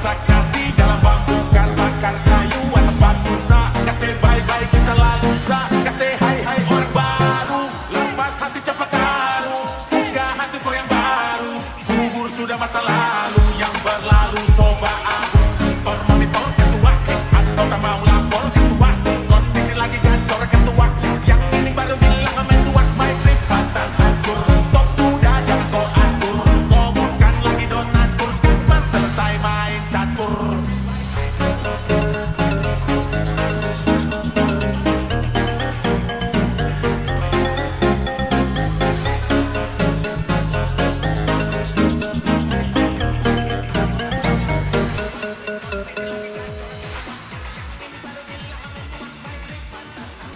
kasih dalam bambu bakar kayu atas batu sa. Kasih bye-bye kisah lalu sa. Kasih hai-hai orang baru. Lepas hati cepat taruh. Buka hati for yang baru. Kubur sudah masa lalu yang berlalu soba aku. Monitor ketua atau tak mau lapor ketua. Kondisi lagi gacor ketua. Yang ini baru bilang main tua. My trip batas hancur. Stop sudah jangan kau atur. Kau bukan lagi donatur. Cepat selesai main catur.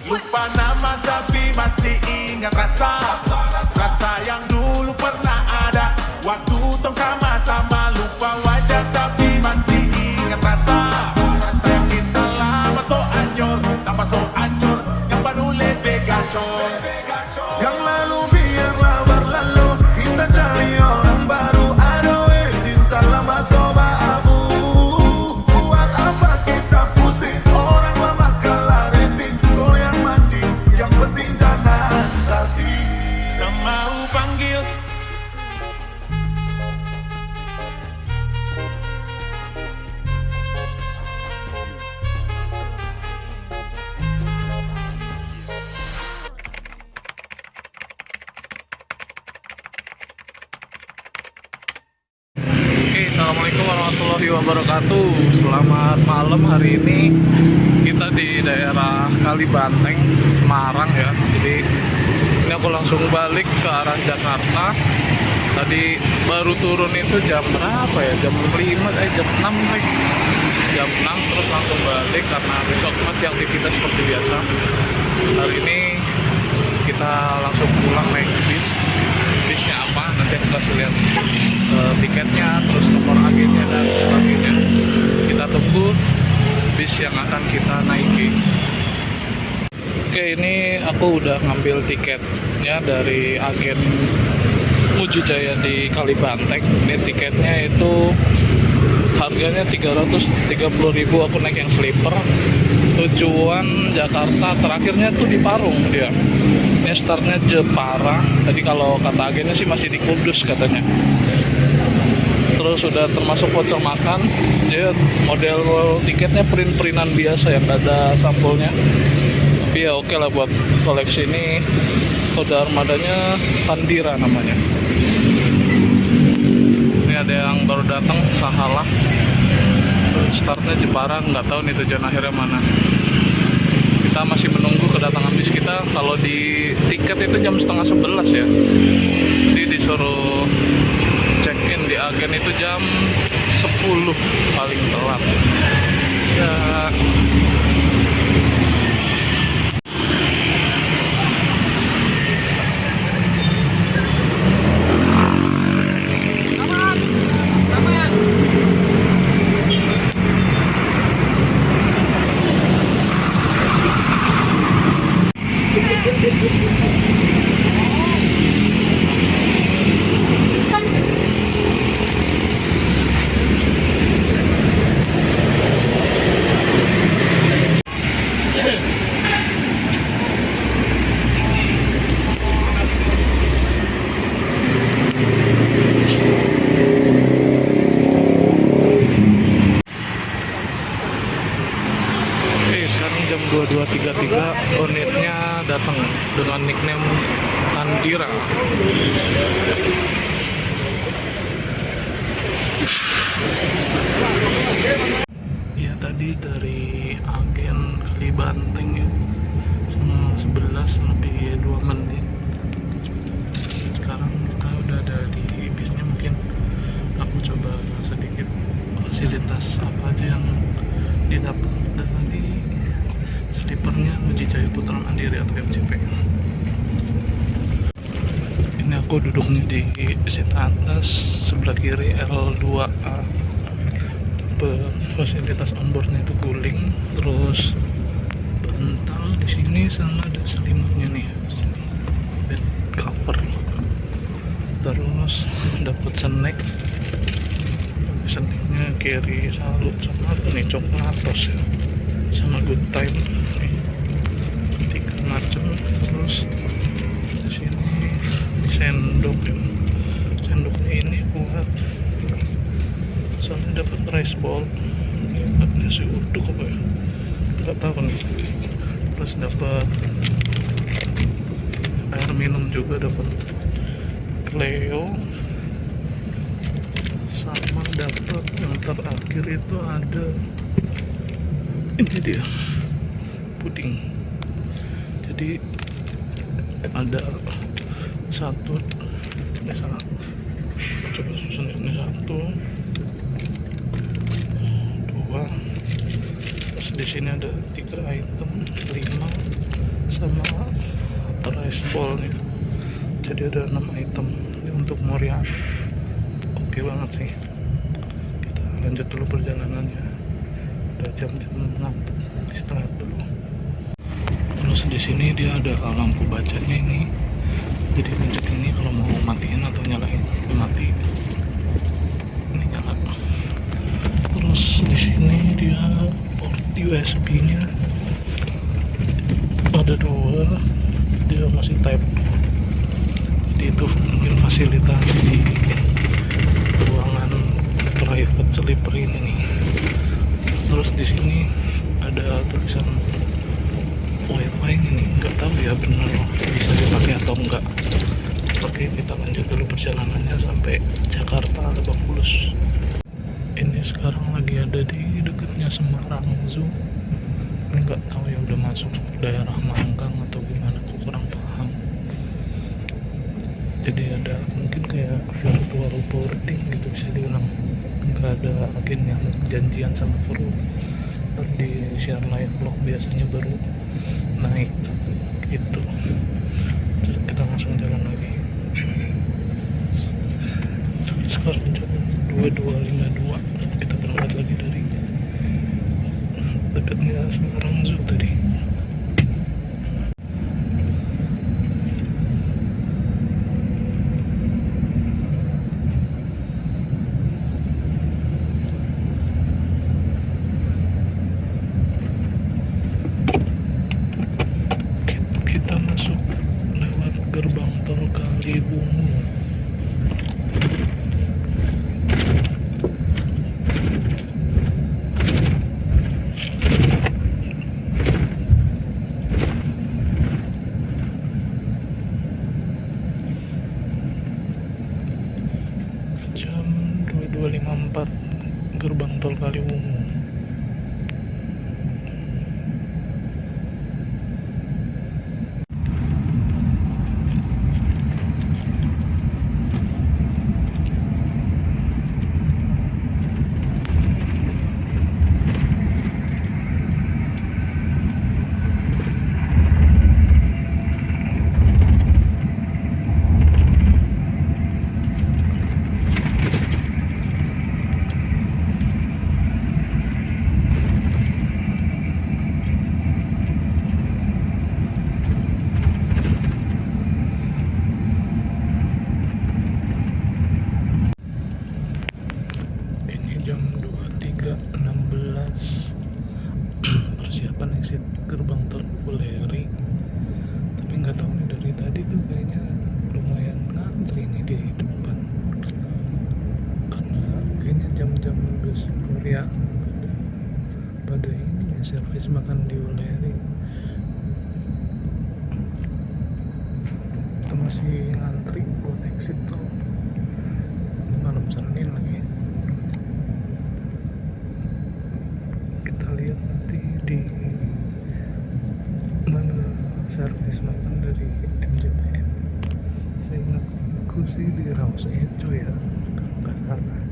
Lupa nama tapi masih ingat rasa. Rasa yang dulu pernah ada. Waktu tong sama-sama lupa wajah tapi masih ingat rasa. Rasa yang cinta lama so anjur, tambah so ancur. Yang baru lebih gacor. Yang lalu biarlah berlalu. Kita cari orang baru. Aduh cinta lama soba abu. Buat apa kita pusing? Orang lama kalah rating. Goyang mandi, yang penting jangan sakit. Semau panggil. Assalamualaikum warahmatullahi wabarakatuh. Selamat malam. Hari ini kita di daerah Kalibanteng, Semarang ya. Jadi ini aku langsung balik ke arah Jakarta. Tadi baru turun itu jam berapa ya? Jam 5, jam 6 jam 6 terus langsung balik karena besok masih aktivitas seperti biasa. Hari ini kita langsung pulang naik bis. Bisnya apa? Nanti aku kasih lihat tiketnya, terus nomor agennya dan sebagainya. Kita tunggu bis yang akan kita naiki. Oke, ini aku udah ngambil tiketnya dari agen Muju Jaya di Kalibanteng. Ini tiketnya itu harganya 330.000. Aku naik yang sleeper. Tujuan Jakarta, terakhirnya tuh di Parung dia. Ini startnya Jepara. Tadi kalau kata agennya sih masih di Kudus katanya. Terus sudah termasuk voucher makan. Dia model tiketnya print-printan biasa yang gak ada sampulnya. Tapi ya oke lah buat koleksi ini. Kode armadanya Pandira namanya. Ini ada yang baru datang, Sahalah. Startnya Jepara, nggak tahu nih tujuan akhirnya mana. Kita masih menunggu kedatangan bis kita. Kalau di tiket itu jam 10:30 ya. Jadi disuruh check-in di agen itu jam 10 paling telat. Ya. Jam 22.33 unitnya datang dengan nickname Pandira. Ya tadi dari agen Kalibanteng ya, 11 lebih 2 menit. Sekarang kita udah ada di bisnya. Mungkin aku coba sedikit fasilitas apa aja yang didapat dari sleepernya Muju Jaya Putra Mandiri atau MCP. Ini aku duduknya di seat atas, sebelah kiri L2A. Fasilitas onboardnya itu guling, terus bantal di sini sama ada selimutnya nih, bed cover. Terus dapat snacknya kiri salut sama nih coklatos ya, sama good time nih, 3 macam. Terus di sini sendok ya, sendoknya ini buat soalnya dapat rice bowl, nasi uduk apa ya, nggak tahu nih. Terus dapat air minum juga, dapat Cleo, sama dapat yang terakhir itu ada ini dia puding. Jadi ada satu, ini salah, coba susun ini 1, 2, terus di sini ada 3 item, 5 sama rice bowl nih, jadi ada 6 item ini untuk Moria. Oke banget sih. Kita lanjut dulu perjalanannya, udah jam-jam ngantuk, istirahat dulu. Terus di sini dia ada lampu bacanya ini, jadi pencet ini kalau mau matiin atau nyalain, mati ini nyala. Terus di sini dia port USB-nya ada 2, dia masih type, jadi itu mungkin fasilitas di ruangan private sleeper ini nih. Terus di sini ada tulisan wifi ini, nggak tahu ya benar bisa dipakai atau enggak. Oke, kita lanjut dulu perjalanannya sampai Jakarta Lebak Bulus. Ini sekarang lagi ada di dekatnya Semarang Zoo. Ini nggak tahu ya udah masuk daerah Manggang atau gimana, aku kurang paham. Jadi ada mungkin kayak virtual boarding gitu bisa dibilang, nggak ada agen yang janjian sama kru, di share live vlog biasanya baru naik gitu. Terus kita langsung jalan lagi. Sekarang jam 22.52, kita berangkat lagi dari dekatnya Semarang Zoo tadi. Kita masuk lewat gerbang tol Kaliwungu. Jam 22.54, gerbang tol Kaliwungu. Jam 23.16, persiapan exit gerbang tol Puleri. Tapi nggak tahu nih, dari tadi tuh kayaknya lumayan ngantri nih di depan, karena kayaknya jam-jam bus Korea pada ini ya servis makan di Puleri. Kita masih ngantri buat exit tol. Ini malam Senin lagi. Lihat nanti di mana servis makan dari MJPN. Saya ingatku sih di Raus Eco ya, kalau nggak salah.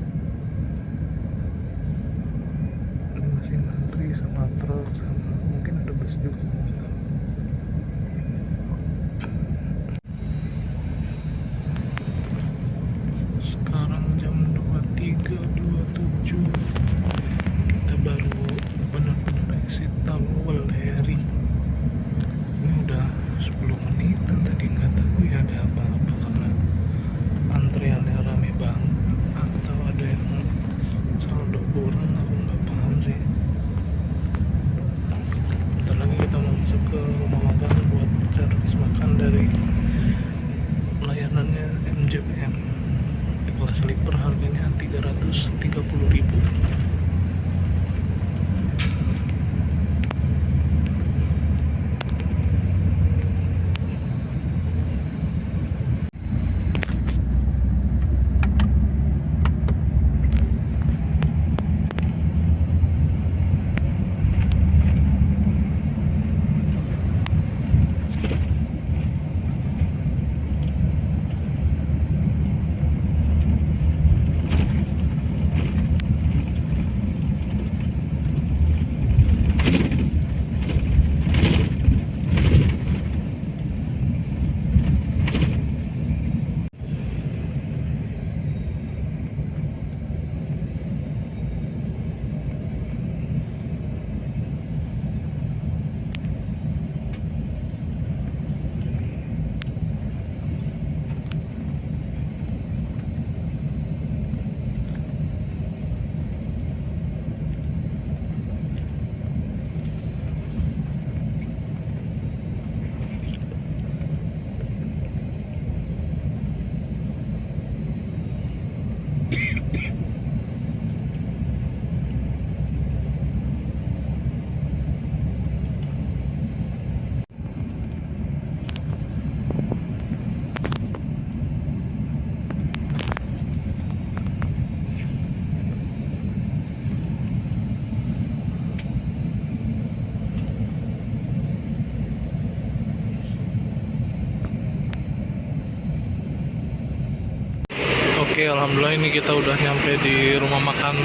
Ini masih ngantri sama truk, sama mungkin ada bus juga gitu. Sekarang jam 23.27, kita baru benar-benar exit tol Puleri. Ini udah 10 menitan tadi, nggak tahu ya ada apa-apa karena antriannya rame banget atau ada yang saldo 330.000. Oke, alhamdulillah ini kita udah nyampe di rumah makan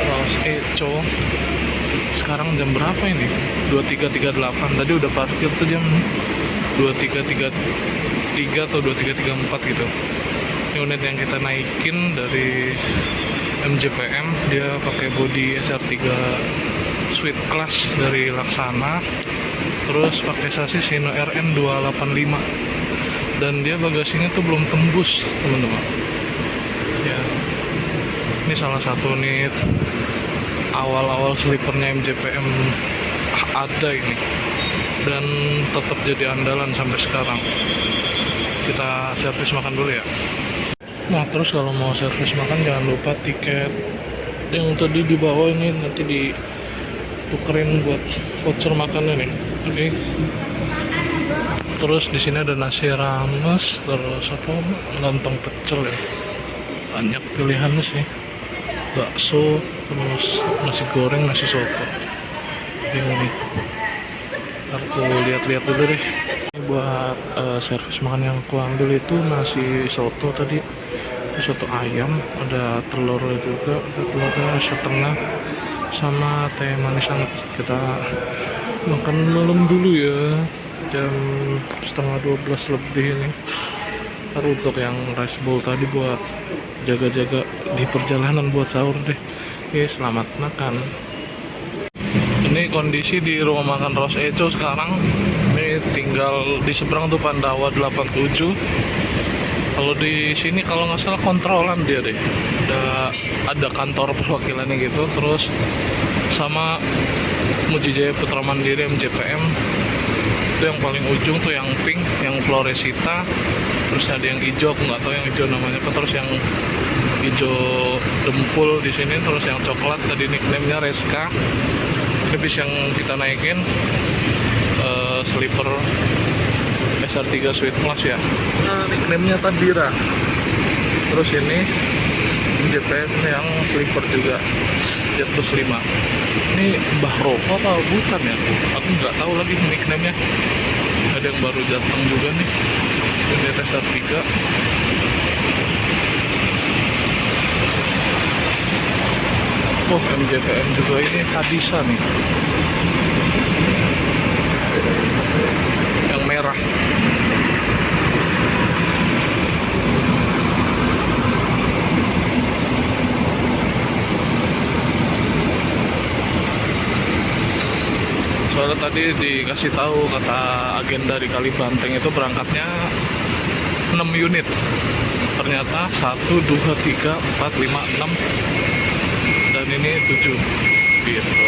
Ross Echo. Sekarang jam berapa ini? 23.38. Tadi udah parkir tuh jam 23.33 atau 23.34 gitu. Ini unit yang kita naikin dari MJPM, dia pakai bodi SR3 Suite Class dari Laksana, terus pakai sasis Hino RN 285, dan dia bagasinya tuh belum tembus teman-teman ya. Ini salah satu unit awal-awal sleepernya MJPM ada ini, dan tetap jadi andalan sampai sekarang. Kita servis makan dulu ya. Nah, terus kalau mau servis makan jangan lupa tiket yang tadi di bawah ini nanti ditukerin buat voucher makannya nih. Oke. Terus di sini ada nasi rames, terus apa, lontong pecel ya. Banyak pilihannya sih. Bakso, terus nasi goreng, nasi soto. Ini nih. Ntar aku lihat-lihat dulu deh. Ini buat servis makan yang aku ambil itu nasi soto tadi, soto ayam, ada telurnya juga, ada telurnya setengah, sama teh manis hangat. Kita makan malam dulu ya, jam 11:30 lebih ini. Ntar untuk yang rice bowl tadi buat jaga-jaga di perjalanan buat sahur deh. Oke, selamat makan. Ini kondisi di rumah makan Ross Echo sekarang. Ini tinggal di seberang tuh Pandawa 87. Kalau di sini kalau nggak salah kontrolan dia deh. Ada kantor perwakilannya gitu. Terus sama Mujijaya Putra Mandiri MJPM. Itu yang paling ujung tuh yang pink, yang Floresita. Terus ada yang hijau, aku nggak tahu yang hijau namanya apa. Terus yang hijau dempul di sini. Terus yang coklat tadi nickname-nya Reska. Ini bis yang kita naikin sleeper SR3 Suite Class ya. Nah, nickname-nya Tadira. Terus ini JPM yang sleeper juga, Jet Plus 5. Ini Mbah Roko atau bukan ya? Aku nggak tahu lagi nickname-nya. Ada yang baru datang juga nih. Ini SR3. Oh, MJPM juga ini Hadisa nih. Yang merah. Soalnya tadi dikasih tahu kata agenda di Kalibanteng itu berangkatnya 6 unit. Ternyata 1, 2, 3, 4, 5, 6 dan ini 7 gitu.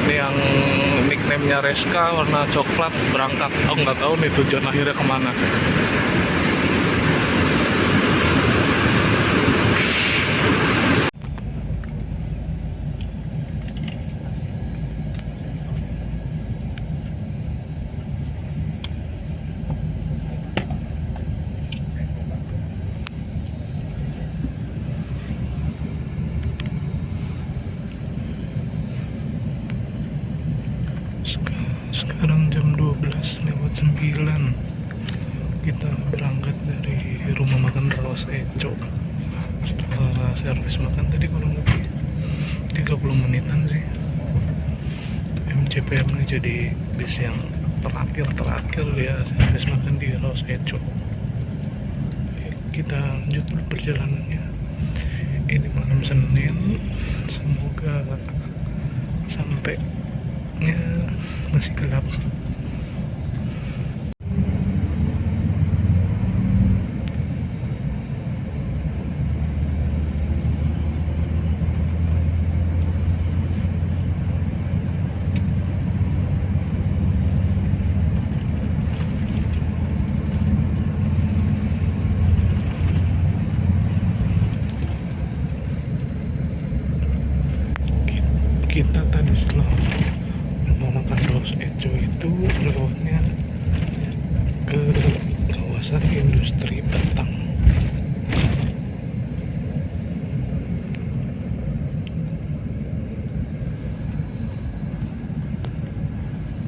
Ini yang KM-nya Reska warna coklat berangkat. Oh nggak tahu nih tujuan akhirnya kemana. Sekarang jam 12:09. Kita berangkat dari rumah makan Raos Eco. Setelah servis makan tadi kurang lebih 30 menitan sih. MCPM ini jadi bis yang terakhir ya servis makan di Raos Eco. Kita lanjut dulu perjalanannya. Ini malam Senin, semoga sampainya masih gelap. Kita tadi setelah rumah makan Raos Eco itu lewatnya ke kawasan industri Batang.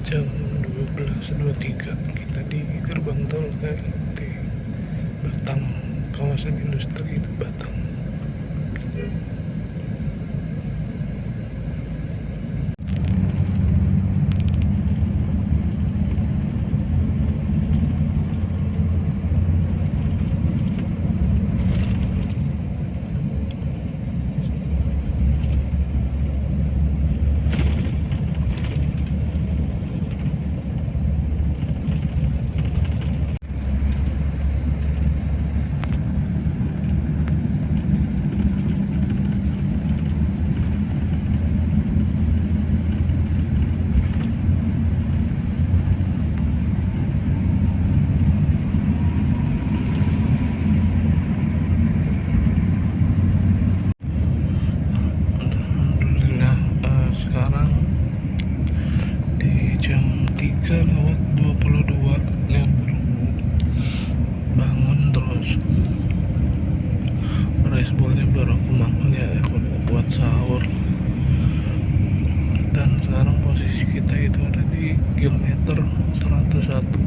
Jam 12:23 kita di gerbang tol KIT Batang, kawasan industri itu Batang. Sekarang di jam 3:22 ya, baru bangun, terus rice bowl-nya baru aku makan ya, aku buat sahur. Dan sekarang posisi kita itu ada di kilometer 101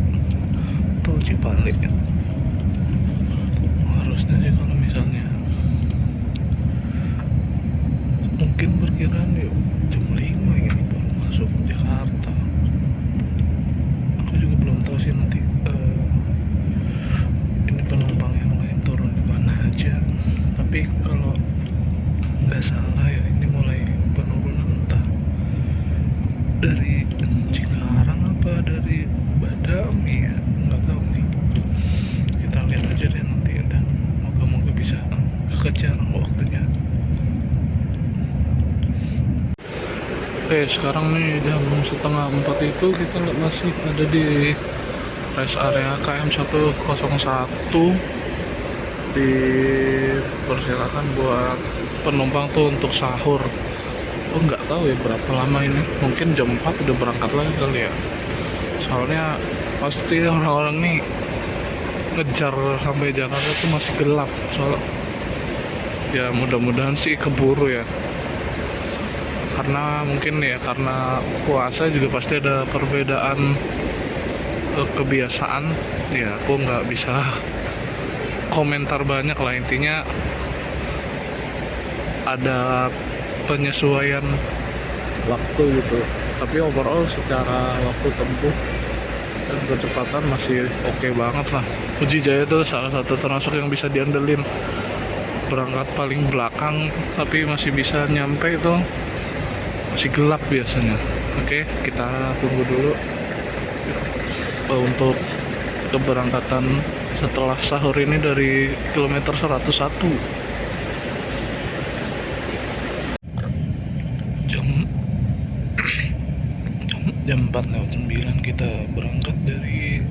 tol Cipali. Harusnya sih kalau misalnya mungkin perkiraan yuk jam 5 ini baru masuk Jakarta. Aku juga belum tahu sih nanti ini penumpang yang lain turun di mana aja. Tapi kalau nggak salah ya ini mulai penurunan entah dari Cikarang apa dari Badami ya, nggak tahu nih. Kita lihat aja deh nanti, dan moga-moga bisa kekejar waktunya. Oke, sekarang nih jam 3:30 itu kita masih ada di rest area KM 101. Dipersilakan buat penumpang tuh untuk sahur. Oh nggak tahu ya berapa lama ini, mungkin jam 4 udah berangkat lagi kali ya. Soalnya pasti orang-orang nih ngejar sampai Jakarta tuh masih gelap. Soalnya ya mudah-mudahan sih keburu ya. Karena mungkin ya karena puasa juga pasti ada perbedaan kebiasaan ya, aku nggak bisa komentar banyak lah. Intinya ada penyesuaian waktu gitu, tapi overall secara waktu tempuh dan kecepatan masih oke banget lah. Puji Jaya itu salah satu termasuk yang bisa diandelin, berangkat paling belakang tapi masih bisa nyampe itu. Masih gelap biasanya. Oke, kita tunggu dulu untuk keberangkatan setelah sahur ini dari kilometer 101. jam 4:09 kita berangkat dari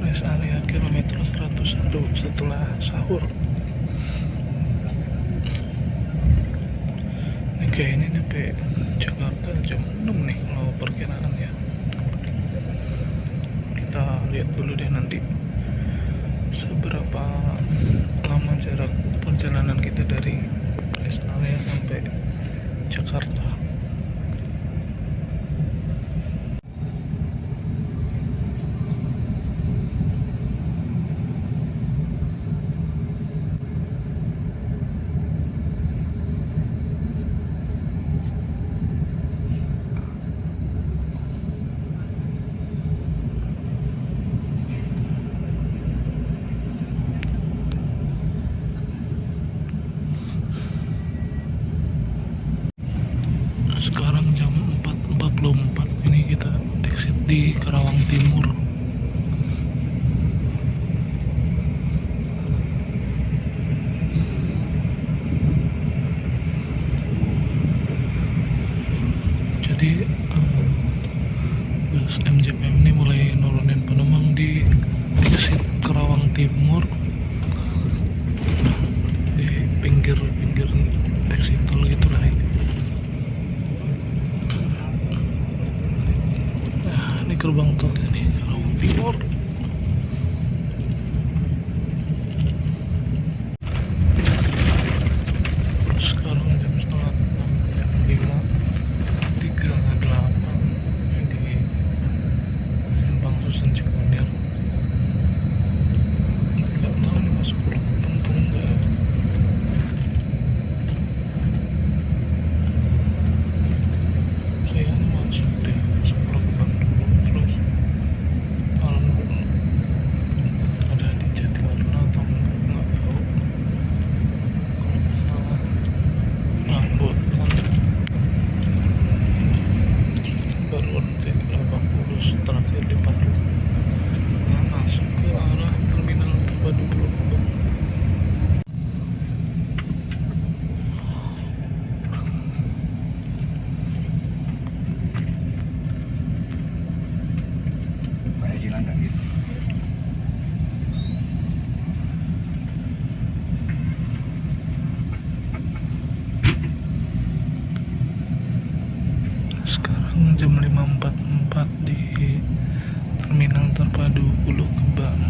rest area kilometer 101 setelah sahur. Ini kayaknya nyampe Jakarta jam 6 nih kalau perkiraannya. Kita lihat dulu deh nanti seberapa lama jarak perjalanan kita dari rest area sampai Jakarta. Sekarang jam 4.44, ini kita exit di Karawang Timur. Jadi bus MJPM ini mulai nurunin penumpang di exit Karawang Timur, di pinggir exit tol gitulah ini. Gerbang tol ini Karawang Timur. Sekarang jam setengah 6, jam 5.38 di Simpang Susun Cikunir. Nggak tahu nih masuk Pulau Gebang atau enggak. Kayaknya masuk deh, masuk Pulau Gebang dulu, terus kalau ada di Jatiwarna atau nggak tahu. Kalau nggak salah Rambutan, baru nanti Lebak Bulus, terakhir di Padu. Kita masuk ke arah terminal terpadu Pulau Gebang. Sekarang jam 5.44 di terminal terpadu Pulau Gebang.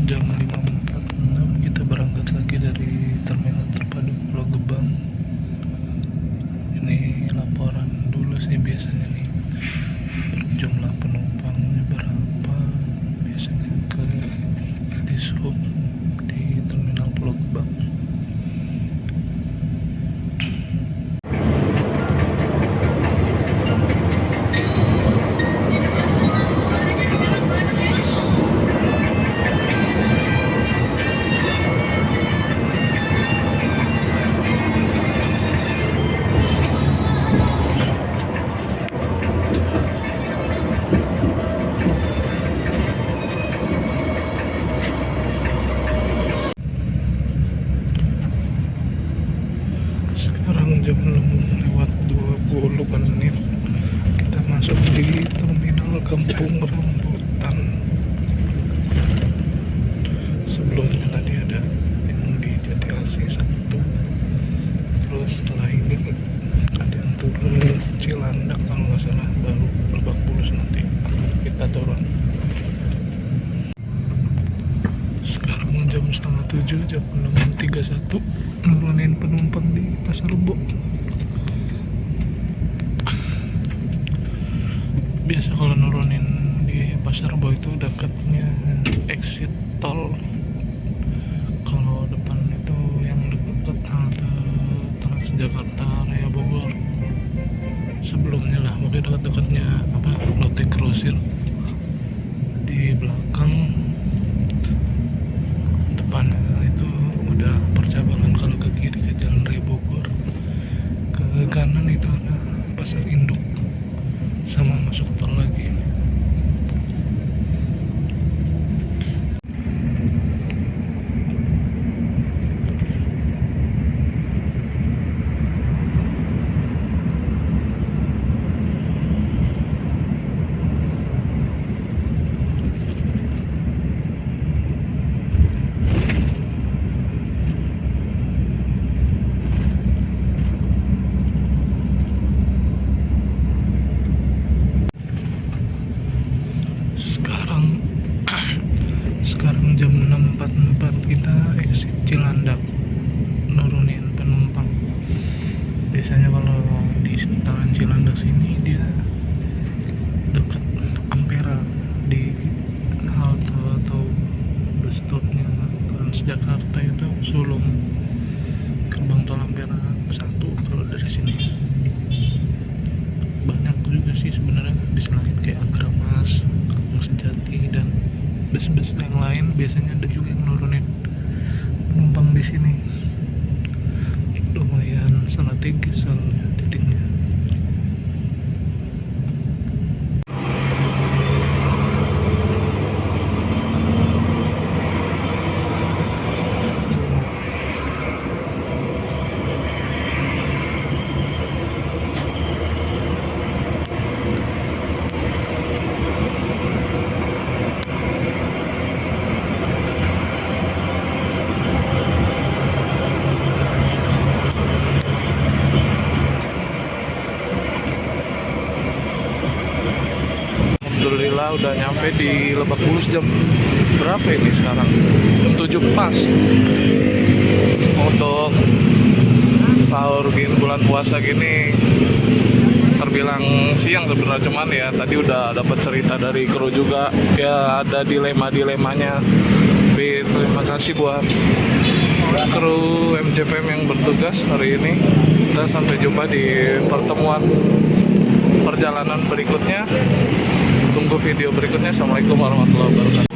Jam 5.46 kita berangkat lagi dari terminal terpadu Pulau Gebang. Ini laporan dulu sih biasanya nih, jumlah penumpangnya berapa biasanya ke Dishub di terminal Pulau Gebang. Sekarang jam 6:20 kita masuk di terminal Kampung Rambutan. Sebelumnya tadi ada yang di Jati Asih 1, terus setelah ini ada yang turun Cilandak kalau nggak salah, baru Lebak Bulus nanti kita turun. Sekarang jam 6:30, jam 6.31, nurunin penumpang di Pasar Rebo. Biasa kalau nurunin di Pasar Rebo itu dekatnya exit tol. Kalau depan itu yang dekat halte Transjakarta Raya Bogor. Sebelumnya lah, mungkin dekat-dekatnya Lotte Grosir. Di belakang depan itu udah percabangan. Kalau ke kiri ke Jalan Raya Bogor, ke kanan itu ada Pasar Induk sama masuk tol Cilandak nurunin penumpang. Biasanya kalau di sekitaran Cilandak sini dia dekat Ampera, di halte atau bus stopnya Transjakarta itu Sulung, gerbang tol Ampera 1. Kalau dari sini banyak juga sih sebenarnya bis lain kayak Agramas, Kampung Sejati, dan bus-bus yang lain biasanya ada juga yang nurunin penumpang di sini. Lumayan strategis soalnya titiknya. Alhamdulillah udah nyampe di Lebak Bulus. Jam berapa ini sekarang? Jam 7 pas. Untuk sahur gini bulan puasa gini terbilang siang sebenarnya, cuman ya tadi udah dapat cerita dari kru juga ya, ada dilema-dilemanya. Tapi terima kasih buat kru MJPM yang bertugas hari ini. Kita sampai jumpa di pertemuan perjalanan berikutnya. Tunggu video berikutnya. Assalamualaikum warahmatullahi wabarakatuh.